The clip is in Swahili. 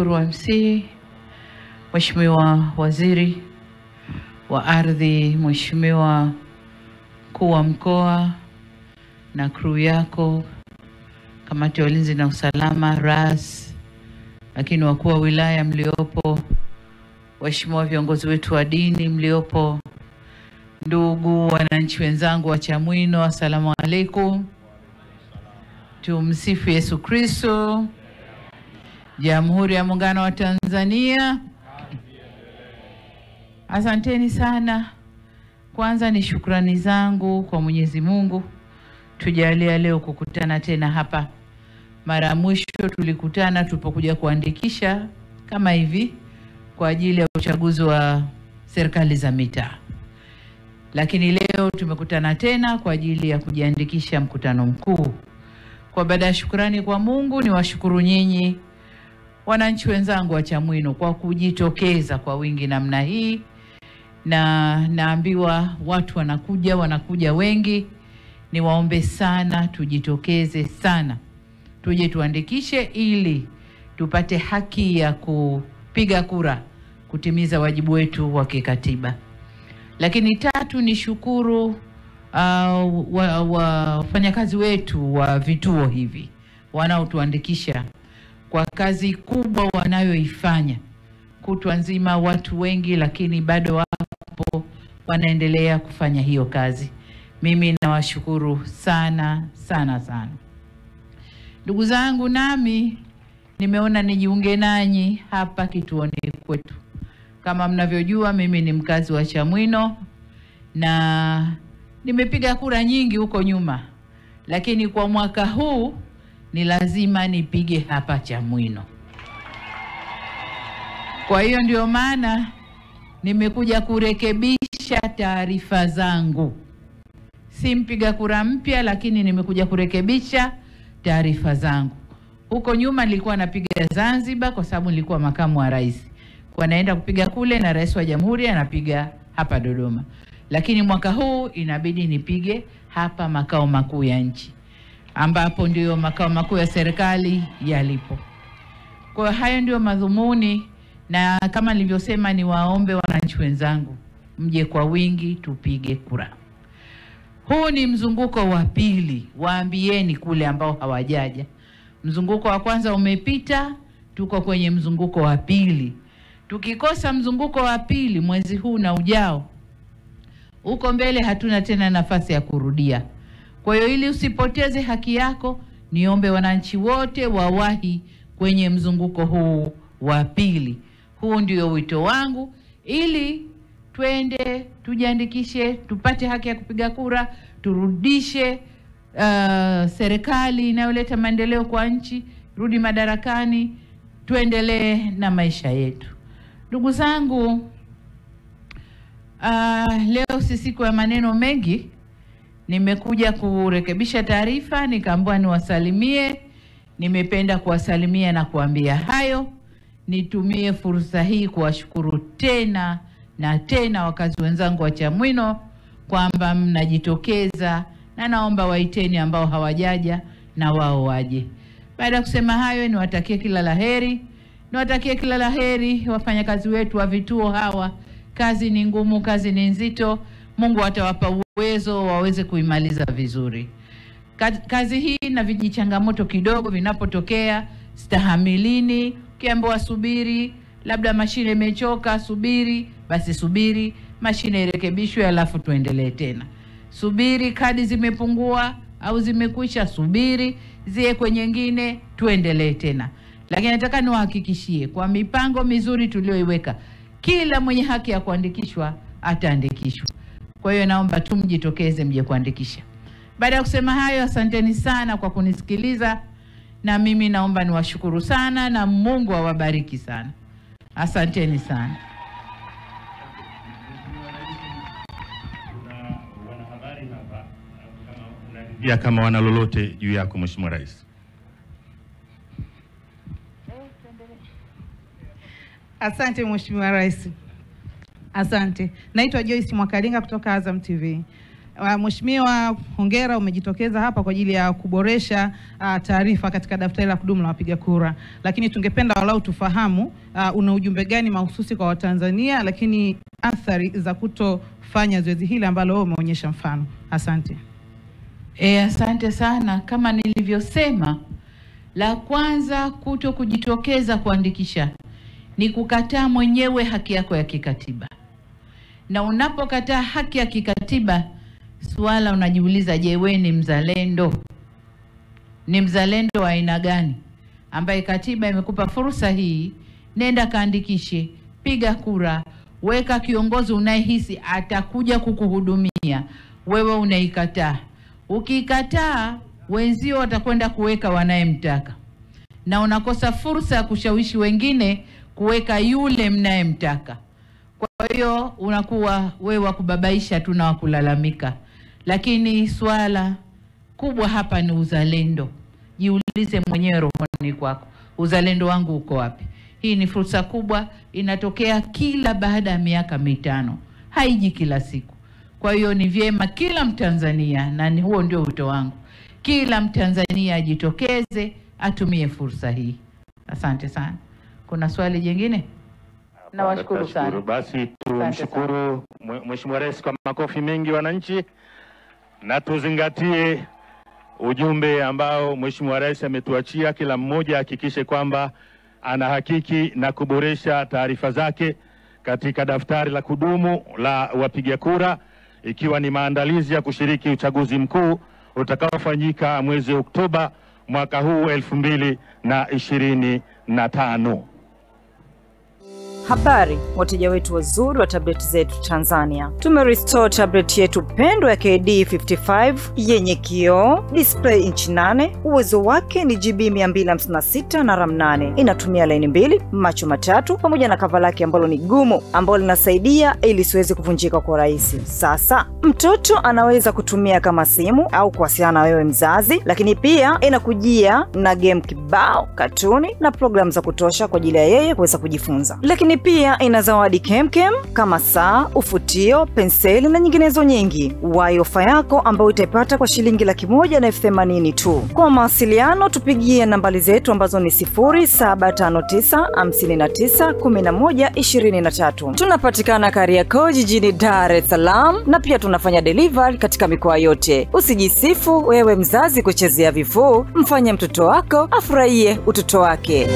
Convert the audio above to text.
Nashukuru MC, Mheshimiwa Waziri wa Ardhi, Mheshimiwa Mkuu wa Mkoa na crew yako, kamati ya ulinzi na usalama, RAS, lakini wakuu wa wilaya mliopo, waheshimiwa viongozi wetu wa dini mliopo, ndugu wananchi wenzangu wa Chamwino, asalamu alaykum. Tumsifu Yesu Kristo. Jamhuri ya Muungano wa Tanzania. Asanteni sana. Kwanza ni shukrani zangu kwa Mwenyezi Mungu tujalia leo kukutana tena hapa. Mara mwisho tulikutana tulipokuja kuandikisha kama hivi kwa ajili ya uchaguzi wa serikali za mitaa. Lakini leo tumekutana tena kwa ajili ya kujiandikisha mkutano mkuu. Kwa baada ya shukrani kwa Mungu, ni washukuru nyinyi wananchi wenzangu wa Chamwino kwa kujitokeza kwa wingi namna hii, na naambiwa watu wanakuja wengi. Ni waombe sana tujitokeze sana, tuje tuandikishe ili tupate haki ya kupiga kura, kutimiza wajibu wetu wa kikatiba. Lakini tatu, ni shukuru wafanyakazi wetu wa vituo hivi wanaotuandikisha kwa kazi kubwa wanayoifanya kutwa nzima, watu wengi, lakini bado wapo wanaendelea kufanya hiyo kazi. Mimi nawashukuru sana sana sana. Ndugu zangu, nami nimeona nijiunge nanyi hapa kituoni kwetu. Kama mnavyojua, mimi ni mkazi wa Chamwino na nimepiga kura nyingi huko nyuma, lakini kwa mwaka huu ni lazima nipige hapa Chamwino. Kwa hiyo ndio maana nimekuja kurekebisha taarifa zangu. Si mpiga kura mpya, lakini nimekuja kurekebisha taarifa zangu. Huko nyuma nilikuwa napiga Zanzibar kwa sababu nilikuwa makamu wa rais. Kwa naenda kupiga kule na rais wa jamhuri anapiga hapa Dodoma. Lakini mwaka huu inabidi nipige hapa makao makuu ya nchi, ambapo ndio makao makuu ya serikali yalipo. Kwa hayo ndio madhumuni, na kama nilivyosema, ni waombe wananchi wenzangu mje kwa wingi tupige kura. Huu ni mzunguko wa pili, waambieni kule ambao hawajaja. Mzunguko wa kwanza umepita, tuko kwenye mzunguko wa pili. Tukikosa mzunguko wa pili mwezi huu na ujao, huko mbele hatuna tena nafasi ya kurudia. Kwa hiyo ili usipoteze haki yako, niombe wananchi wote wawahi kwenye mzunguko huu wa pili. Huu ndio wito wangu, ili twende tujiandikishe, tupate haki ya kupiga kura, turudishe serikali inayoleta maendeleo kwa nchi, rudi madarakani, tuendelee na maisha yetu. Ndugu zangu, leo si siku ya maneno mengi. Nimekuja kurekebisha taarifa, nikaambiwa niwasalimie. Nimependa kuwasalimia na kuambia hayo. Nitumie fursa hii kuwashukuru tena na tena wakazi wenzangu wa Chamwino kwamba mnajitokeza, na naomba waiteni ambao hawajaja na wao waje. Baada ya kusema hayo, niwatakie kila laheri. Niwatakie kila laheri wafanyakazi wetu wa vituo hawa. Kazi ni ngumu, kazi ni nzito. Mungu atawapa uwezo waweze kuimaliza vizuri. Kazi hii na vijichangamoto kidogo vinapotokea, stahamilini. Ukiambiwa subiri, labda mashine imechoka, subiri, basi subiri, mashine irekebishwe alafu tuendelee tena. Subiri, kadi zimepungua au zimekwisha, subiri, zie kwenye nyingine, tuendelee tena. Lakini nataka niwahakikishie kwa mipango mizuri tulioiweka, kila mwenye haki ya kuandikishwa ataandikishwa. Kwa hiyo naomba tu mjitokeze mje kuandikisha. Baada ya kusema hayo, asanteni sana kwa kunisikiliza, na mimi naomba niwashukuru sana na Mungu awabariki sana. Asanteni sana. Kama wana lolote juu yako Mheshimiwa Rais. Asante Mheshimiwa Rais. Asante. Naitwa Joyce Mwakalinga kutoka Azam TV. Mheshimiwa, hongera, umejitokeza hapa kwa ajili ya kuboresha taarifa katika daftari la kudumu la wapiga kura. Lakini tungependa walau tufahamu una ujumbe gani mahususi kwa Watanzania, lakini athari za kutofanya zoezi hili ambalo wewe umeonyesha mfano. Asante. Asante sana. Kama nilivyosema, la kwanza kuto kujitokeza kuandikisha ni kukataa mwenyewe haki yako ya kikatiba. Na unapokataa haki ya kikatiba, swala unajiuliza, je, wewe ni mzalendo? Ni mzalendo wa aina gani ambaye katiba imekupa fursa hii? Nenda kaandikishe, piga kura, weka kiongozi unayehisi atakuja kukuhudumia. Wewe unaikataa. Ukikataa, wenzio watakwenda kuweka wanayemtaka, na unakosa fursa ya kushawishi wengine kuweka yule mnayemtaka. Kwa hiyo unakuwa wewe wa kubabaisha tu na wa kulalamika. Lakini swala kubwa hapa ni uzalendo. Jiulize mwenyewe rohoni kwako, uzalendo wangu uko wapi? Hii ni fursa kubwa, inatokea kila baada ya miaka 5, haiji kila siku. Kwa hiyo ni vyema kila Mtanzania, na huo ndio wito wangu, kila Mtanzania ajitokeze, atumie fursa hii. Asante sana. Kuna swali jingine? Nawashukuru sana. Basi tumshukuru Mheshimiwa Rais kwa makofi mengi wananchi, na tuzingatie ujumbe ambao Mheshimiwa Rais ametuachia. Kila mmoja hakikishe kwamba anahakiki na kuboresha taarifa zake katika daftari la kudumu la wapiga kura, ikiwa ni maandalizi ya kushiriki uchaguzi mkuu utakaofanyika mwezi Oktoba mwaka huu 2025. Habari wateja wetu wazuri wa tablet zetu Tanzania. Tumerestore tablet yetu pendwa ya KD55 yenye kioo, display inchi 8, uwezo wake ni GB 256 na RAM 8. Inatumia line 2, macho matatu pamoja na cover lake ambalo ni gumu, ambalo linasaidia ili siweze kuvunjika kwa rahisi. Sasa mtoto anaweza kutumia kama simu au kuwasiliana na wewe mzazi, lakini pia inakujia na game kibao, katuni na program za kutosha kwa ajili ya yeye kuweza kujifunza. Lakini pia ina zawadi kemkem kama saa, ufutio, penseli na nyinginezo nyingi. Wahi ofa yako ambayo utaipata kwa shilingi 180,000 tu. Kwa mawasiliano tupigie nambari zetu ambazo ni 0759591123. Tunapatikana Kariakoo jijini Dar es Salaam, na pia tunafanya delivery katika mikoa yote. Usijisifu wewe mzazi kuchezea vifuu, mfanye mtoto wako afurahie utoto wake.